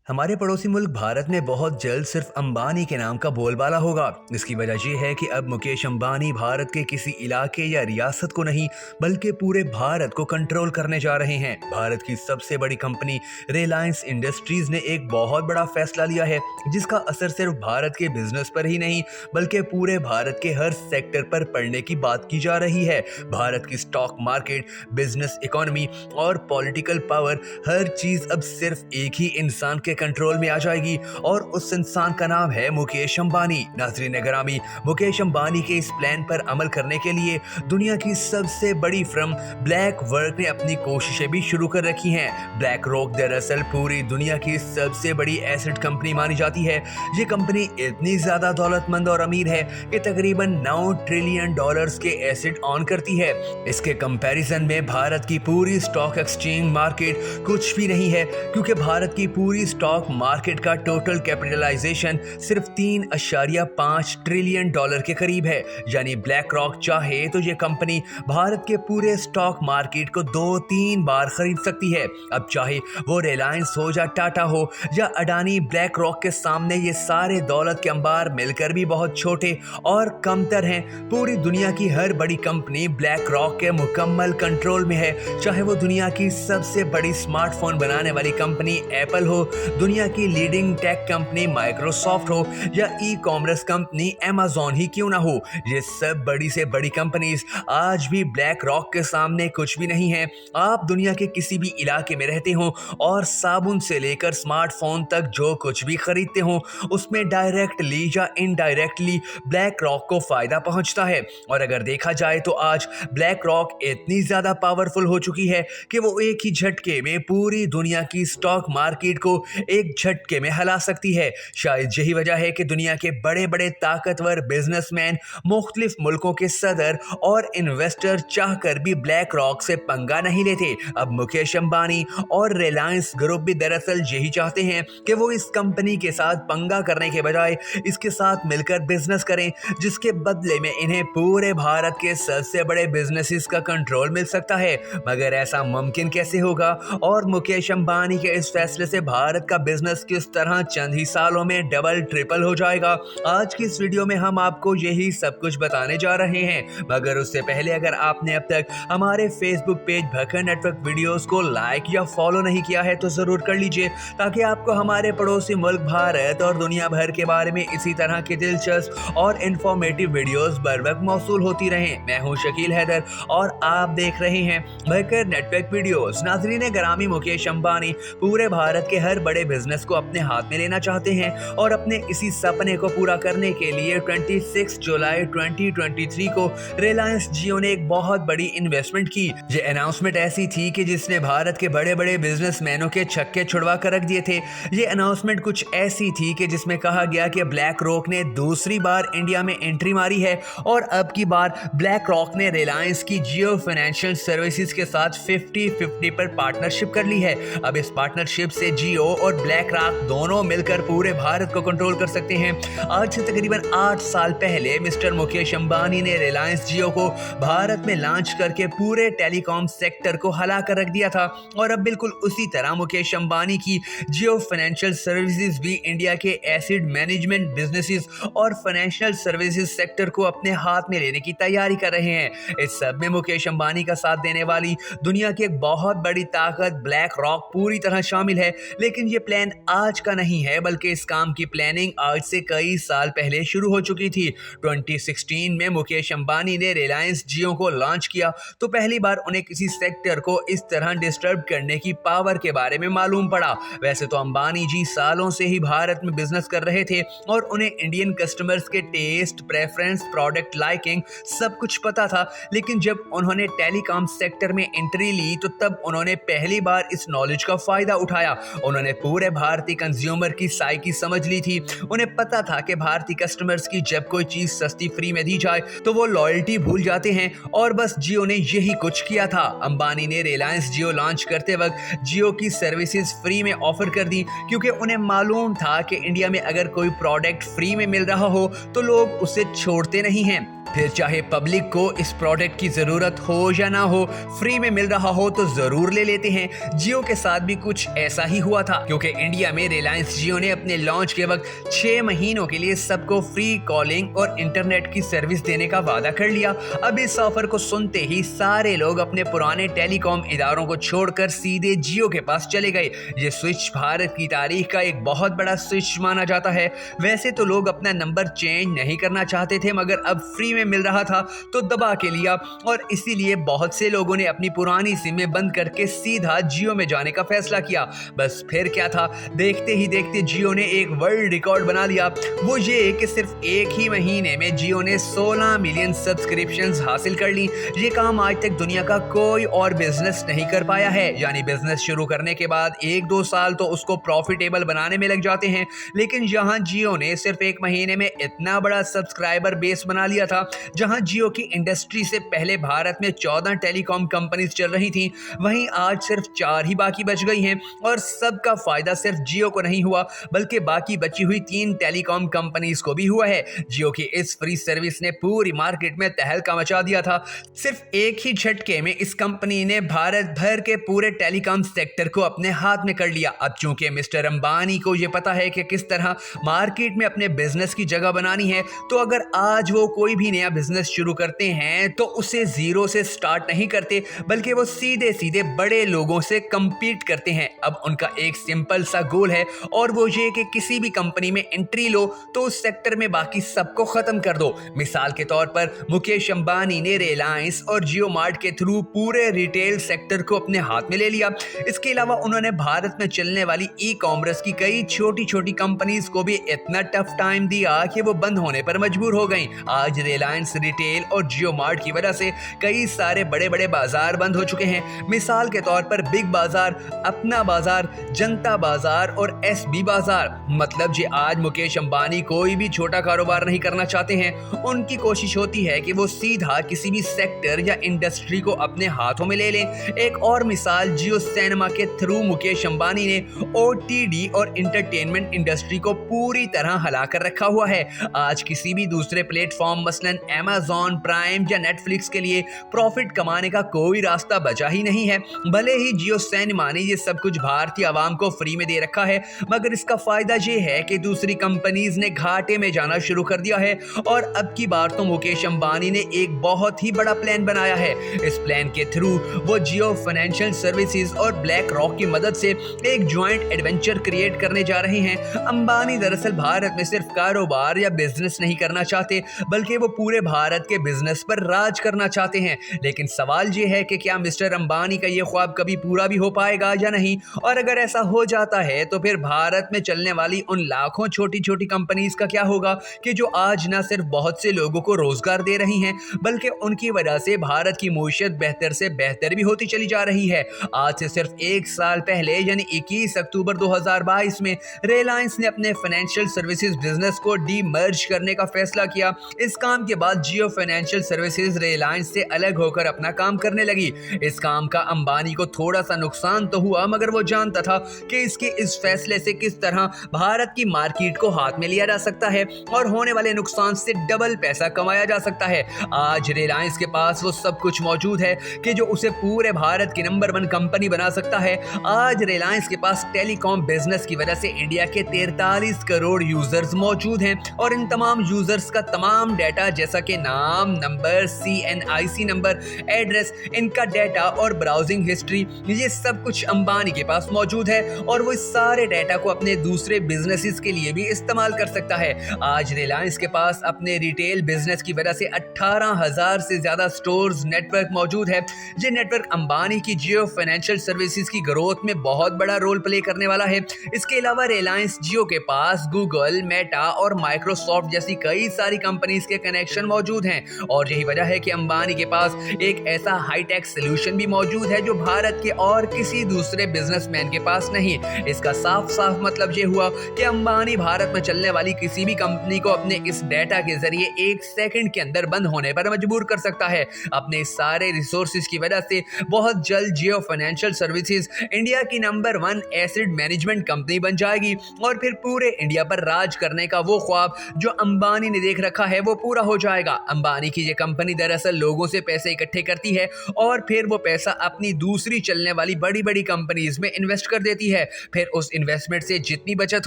हमारे पड़ोसी मुल्क भारत में बहुत जल्द सिर्फ अंबानी के नाम का बोलबाला होगा। इसकी वजह ये है कि अब मुकेश अंबानी भारत के किसी इलाके या रियासत को नहीं बल्कि पूरे भारत को कंट्रोल करने जा रहे हैं। भारत की सबसे बड़ी कंपनी रिलायंस इंडस्ट्रीज ने एक बहुत बड़ा फैसला लिया है जिसका असर सिर्फ भारत के बिजनेस पर ही नहीं बल्कि पूरे भारत के हर सेक्टर पर पड़ने की बात की जा रही है। भारत की स्टॉक मार्केट, बिजनेस इकोनॉमी और पॉलिटिकल पावर, हर चीज अब सिर्फ एक ही इंसान के कंट्रोल में आ जाएगी और उस इंसान का नाम है मुकेश अंबानी। नाज़रीन गिरामी, मुकेश अंबानी के इस प्लान पर अमल करने के लिए दुनिया की सबसे बड़ी फर्म ब्लैक रॉक ने अपनी कोशिशें भी शुरू कर रखी हैं। ब्लैक रॉक दरअसल पूरी दुनिया की सबसे बड़ी एसेट कंपनी मानी जाती है। ये कंपनी इतनी ज्यादा दौलतमंद और अमीर है कि तकरीबन 9 ट्रिलियन डॉलर्स के एसेट ऑन करती है। इसके कंपैरिजन में भारत की पूरी स्टॉक एक्सचेंज मार्केट कुछ भी नहीं है, क्योंकि भारत की पूरी स्टॉक मार्केट का टोटल कैपिटलाइजेशन सिर्फ 3.5 ट्रिलियन डॉलर के करीब है। यानी ब्लैक रॉक चाहे तो ये कंपनी भारत के पूरे स्टॉक मार्केट को 2-3 बार खरीद सकती है। अब चाहे वो रिलायंस हो या टाटा हो या अडानी, ब्लैक रॉक के सामने ये सारे दौलत के अंबार मिलकर भी बहुत छोटे और कमतर हैं। पूरी दुनिया की हर बड़ी कंपनी ब्लैक रॉक के मुकम्मल कंट्रोल में है, चाहे वो दुनिया की सबसे बड़ी स्मार्टफोन बनाने वाली कंपनी एप्पल हो, दुनिया की लीडिंग टेक कंपनी माइक्रोसॉफ्ट हो या ई कॉमर्स कंपनी अमेज़न ही क्यों ना हो। ये सब बड़ी से बड़ी कंपनीज आज भी ब्लैक रॉक के सामने कुछ भी नहीं है। आप दुनिया के किसी भी इलाके में रहते हो और साबुन से लेकर स्मार्टफोन तक जो कुछ भी खरीदते हो उसमें डायरेक्टली या इनडायरेक्टली ब्लैक रॉक को फायदा पहुंचता है। और अगर देखा जाए तो आज ब्लैक रॉक इतनी ज्यादा पावरफुल हो चुकी है कि वो एक ही झटके में पूरी दुनिया की स्टॉक मार्केट को एक झटके में हिला सकती है। शायद यही वजह है कि दुनिया के बड़े बड़े ताकतवर बिजनेसमैन, मुख्तलिफ मुल्कों के सदर और इन्वेस्टर चाहकर भी ब्लैक रॉक से पंगा नहीं लेते। अब मुकेश अंबानी और रिलायंस ग्रुप भी दरअसल यही चाहते हैं कि वो इस कंपनी के साथ पंगा करने के बजाय इसके साथ मिलकर बिजनेस करें, जिसके बदले में इन्हें पूरे भारत के सबसे बड़े बिजनेसेस का कंट्रोल मिल सकता है। मगर ऐसा मुमकिन कैसे होगा और मुकेश अंबानी के इस फैसले से भारत का बिजनेस किस तरह चंद ही सालों में डबल ट्रिपल हो जाएगा? आज की इस वीडियो में हम आपको यही सब कुछ बताने जा रहे हैं। मगर उससे पहले अगर आपने अब तक हमारे फेसबुक पेज भकर नेटवर्क वीडियोस को लाइक या फॉलो नहीं किया है तो जरूर कर लीजिए, ताकि आपको हमारे पड़ोसी मुल्क भारत और दुनिया भर के बारे में इसी तरह के दिलचस्प और इंफॉर्मेटिव वीडियोस बर वक्त मौसूल होती रहें। मैं हूं शकील हैदर और आप देख रहे हैं भकर नेटवर्क वीडियोस। नाज़रीन गिरामी, मुकेश अंबानी पूरे भारत के हर बड़े बिजनेस को अपने हाथ में लेना चाहते हैं और अपने इसी सपने को पूरा करने के लिए 26 जुलाई 2023 को रिलायंस जियो ने एक बहुत बड़ी इन्वेस्टमेंट की। ये अनाउंसमेंट ऐसी थी कि जिसने भारत के बड़े बड़े बिजनेसमैनों के छक्के छुड़वा कर रख दिए थे। ये अनाउंसमेंट कुछ ऐसी थी कि जिसमें कहा गया कि ब्लैक रॉक ने दूसरी बार इंडिया में एंट्री मारी है और अब की बार ब्लैक रॉक ने रिलायंस की जियो फाइनेंशियल सर्विसेज के साथ 50-50 पर पार्टनरशिप कर ली है। अब इस पार्टनरशिप से जियो और ब्लैक रॉक दोनों मिलकर पूरे भारत को कंट्रोल कर सकते हैं। आज से तकरीबन 8 साल पहले मिस्टर मुकेश अंबानी ने रिलायंस जियो को भारत में लॉन्च करके पूरे टेलीकॉम सेक्टर को हिला कर रख दिया था और अब बिल्कुल उसी तरह मुकेश अंबानी की जियो फाइनेंशियल सर्विसेज भी इंडिया के एसेट मैनेजमेंट बिजनेसेस और फाइनेंशियल सर्विसेज सेक्टर को अपने हाथ में लेने की तैयारी कर रहे हैं। इस सब में मुकेश अंबानी का साथ देने वाली दुनिया की एक बहुत बड़ी ताकत ब्लैक रॉक पूरी तरह शामिल है। लेकिन ये प्लान आज का नहीं है, बल्कि इस काम की प्लानिंग आज से कई साल पहले शुरू हो चुकी थी। 2016 में मुकेश अंबानी ने रिलायंस जियो को लॉन्च किया तो पहली बार उन्हें किसी सेक्टर को इस तरह डिस्टर्ब करने की पावर के बारे में मालूम पड़ा। वैसे तो अंबानी जी सालों से ही भारत में बिजनेस कर रहे थे और उन्हें इंडियन कस्टमर्स के टेस्ट, प्रेफरेंस, प्रोडक्ट लाइकिंग सब कुछ पता था। लेकिन जब उन्होंने टेलीकॉम सेक्टर में एंट्री ली तो तब उन्होंने पहली बार इस नॉलेज का फायदा उठाया। उन्होंने पूरे भारतीय कंज्यूमर की साइकी समझ ली थी। उन्हें पता था कि भारतीय कस्टमर्स की जब कोई चीज सस्ती फ्री में दी जाए तो वो लॉयल्टी भूल जाते हैं और बस जियो ने यही कुछ किया था। अंबानी ने रिलायंस जियो लॉन्च करते वक्त जियो की सर्विसेज फ्री में ऑफर कर दी, क्योंकि उन्हें मालूम था कि इंडिया में अगर कोई प्रोडक्ट फ्री में मिल रहा हो तो लोग उसे छोड़ते नहीं हैं। फिर चाहे पब्लिक को इस प्रोडक्ट की ज़रूरत हो या ना हो, फ्री में मिल रहा हो तो ज़रूर ले लेते हैं। जियो के साथ भी कुछ ऐसा ही हुआ था, क्योंकि इंडिया में रिलायंस जियो ने अपने लॉन्च के वक्त 6 महीनों के लिए सबको फ्री कॉलिंग और इंटरनेट की सर्विस देने का वादा कर लिया। अब इस ऑफर को सुनते ही सारे लोग अपने पुराने टेलीकॉम इदारों को छोड़कर सीधे जियो के पास चले गए। ये स्विच भारत की तारीख का एक बहुत बड़ा स्विच माना जाता है। वैसे तो लोग अपना नंबर चेंज नहीं करना चाहते थे, मगर अब फ्री में मिल रहा था तो दबा के लिया, और इसीलिए बहुत से लोगों ने अपनी पुरानी सिमें बंद करके सीधा जियो में जाने का फैसला किया। बस फिर क्या था, देखते ही देखते जियो ने एक वर्ल्ड रिकॉर्ड बना लिया। वो ये कि सिर्फ एक ही महीने में जियो ने 16 मिलियन सब्सक्रिप्शंस हासिल कर ली। ये काम आज तक दुनिया का कोई और बिजनेस नहीं कर पाया है। यानी बिजनेस शुरू करने के बाद 1-2 साल तो उसको प्रॉफिटेबल बनाने में लग जाते हैं, लेकिन यहाँ जियो ने सिर्फ एक महीने में इतना बड़ा सब्सक्राइबर बेस बना लिया था। जहाँ जियो की इंडस्ट्री से पहले भारत में 14 टेलीकॉम कंपनीज चल रही थी, वहीं आज सिर्फ 4 ही बाकी बच गई हैं, और सबका फायदा सिर्फ जियो को नहीं हुआ बल्कि बाकी बची हुई 3 टेलीकॉम कंपनीज को भी हुआ है। जियो की इस फ्री सर्विस ने पूरी मार्केट में तहलका मचा दिया था। सिर्फ एक ही झटके में इस कंपनी ने भारत भर के पूरे टेलीकॉम सेक्टर को अपने हाथ में कर लिया। अब चूंकि मिस्टर अंबानी को यह पता है कि किस तरह मार्केट में अपने बिजनेस की जगह बनानी है, तो अगर आज वो कोई भी नया बिजनेस शुरू करते हैं तो उसे जीरो से स्टार्ट नहीं करते, बल्कि वो सीधे सीधे बड़े लोगों से कंपीट करते हैं। अब उनका एक सिंपल सा गोल है, और वो ये कि किसी भी कंपनी में एंट्री लो तो उस सेक्टर में बाकी सबको खत्म कर दो। मिसाल के तौर पर मुकेश अंबानी ने रिलायंस और जियो मार्ट के थ्रू पूरे रिटेल सेक्टर को अपने हाथ में ले लिया। इसके अलावा उन्होंने भारत में चलने वाली ई कॉमर्स की कई छोटी छोटी कंपनीज को भी इतना टफ टाइम दिया कि वो बंद होने पर मजबूर हो गई। आज रिलायंस रिटेल और जियो मार्ट की वजह से कई सारे बड़े बड़े बाजार बंद हो चुके हैं। मिसाल के तौर पर बिग बाजार, अपना बाजार, जनता बाजार और एसबी बाजार। मतलब जी आज मुकेश अंबानी कोई भी छोटा कारोबार नहीं करना चाहते हैं। उनकी कोशिश होती है कि वो सीधा किसी भी सेक्टर या इंडस्ट्री को अपने हाथों में ले लें। एक और मिसाल, जियो सिनेमा के थ्रू मुकेश अंबानी ने ओटीडी और इंटरटेनमेंट इंडस्ट्री को पूरी तरह हिला कर रखा हुआ है। आज किसी भी दूसरे प्लेटफॉर्म मसलन Amazon प्राइम या नेटफ्लिक्स के लिए प्रॉफिट कमाने का कोई रास्ता बचा ही नहीं है। भले ही जियो सिनेमा ने ये सब कुछ भारतीय आवाम को फ्री में दे रखा है, मगर इसका फायदा ये है कि दूसरी कंपनीज ने घाटे में जाना शुरू कर दिया है। और अब की बार तो मुकेश अंबानी ने एक बहुत ही बड़ा प्लान बनाया है। इस प्लान के थ्रू वो जियो फाइनेंशियल सर्विसेज और ब्लैक रॉक की मदद से एक ज्वाइंट एडवेंचर क्रिएट करने जा रहे हैं। अंबानी दरअसल भारत में सिर्फ कारोबार या बिजनेस नहीं करना चाहते, बल्कि वो पूरे भारत के बिजनेस पर राज करना चाहते हैं। लेकिन सवाल ये है कि क्या मिस्टर अंबानी का ये ख्वाब कभी पूरा भी हो पाएगा या नहीं, और अगर ऐसा हो जाता है तो फिर भारत में चलने वाली उन लाखों छोटी छोटी कंपनीज का क्या होगा कि जो आज न सिर्फ बहुत से लोगों को रोजगार दे रही हैं, बल्कि उनकी वजह से भारत की मईशत बेहतर से बेहतर भी होती चली जा रही है। आज से सिर्फ 1 साल पहले यानी 21 अक्टूबर 2022 में रिलायंस ने अपने फाइनेंशियल सर्विसेज बिजनेस को डीमर्ज करने का फैसला किया। इस काम के बाद जियो फाइनेंशियल सर्विसेज रिलायंस से अलग होकर अपना काम करने लगी। इस काम का अंबानी को थोड़ा सा नुकसान तो हुआ, मगर वो जानता था कि इसके इस फैसले से किस तरह भारत की मार्केट को हाथ में लिया जा सकता है और होने वाले नुकसान से डबल पैसा कमाया जा सकता है। आज रिलायंस के पास वो सब कुछ मौजूद है कि जो उसे पूरे भारत की नंबर 1 कंपनी बना सकता है। आज रिलायंस के पास टेलीकॉम बिजनेस की वजह से इंडिया के 43 करोड़ यूजर्स मौजूद हैं, और इन तमाम यूजर्स का तमाम डाटा जैसा कि नाम, नंबर, CNIC नंबर, एड्रेस, इनका डाटा और ब्राउजिंग हिस्ट्री, ये सब कुछ अंबानी के पास मौजूद है, और वो इस सारे डाटा को अपने दूसरे बिजनेसेस के लिए भी इस्तेमाल कर सकता है। आज रिलायंस के पास अपने रिटेल बिजनेस की वजह से 18,000 से ज्यादा स्टोर्स नेटवर्क मौजूद है। ये नेटवर्क अंबानी की जियो फाइनेंशियल सर्विसेज की ग्रोथ में बहुत बड़ा रोल प्ले करने वाला है। इसके अलावा रिलायंस जियो के पास गूगल, मेटा और माइक्रोसॉफ्ट जैसी कई सारी कंपनीज के कनेक्शन मौजूद हैं, और यही वजह है कि अंबानी के पास एक ऐसा हाईटेक सोल्यूशन भी मौजूद है जो भारत के और किसी दूसरे बिजनेसमैन के पास नहीं। इसका साफ साफ मतलब ये हुआ कि अंबानी भारत में चलने वाली किसी भी कंपनी को अपने इस डेटा के जरिए 1 सेकंड के अंदर बंद होने पर मजबूर कर सकता है। अपने सारे रिसोर्सेज की वजह से बहुत जल्द जियो फाइनेंशियल सर्विसेज इंडिया की नंबर 1 एसेट मैनेजमेंट कंपनी बन जाएगी, और फिर पूरे इंडिया पर राज करने का वो ख्वाब जो अंबानी ने देख रखा है वो पूरा हो हो जाएगा। अंबानी की ये कंपनी दरअसल लोगों से पैसे इकट्ठे करती है और फिर वो पैसा अपनी दूसरी चलने वाली बड़ी बड़ी कंपनीज में इन्वेस्ट कर देती है। फिर उस इन्वेस्टमेंट से जितनी बचत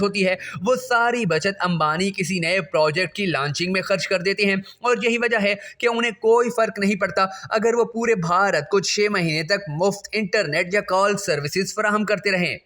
होती है वो सारी बचत अंबानी किसी नए प्रोजेक्ट की लॉन्चिंग में खर्च कर देते हैं। और यही वजह है कि उन्हें कोई फर्क नहीं पड़ता अगर वो पूरे भारत को 6 महीने तक मुफ्त इंटरनेट या कॉल सर्विसेज फराहम करते रहें।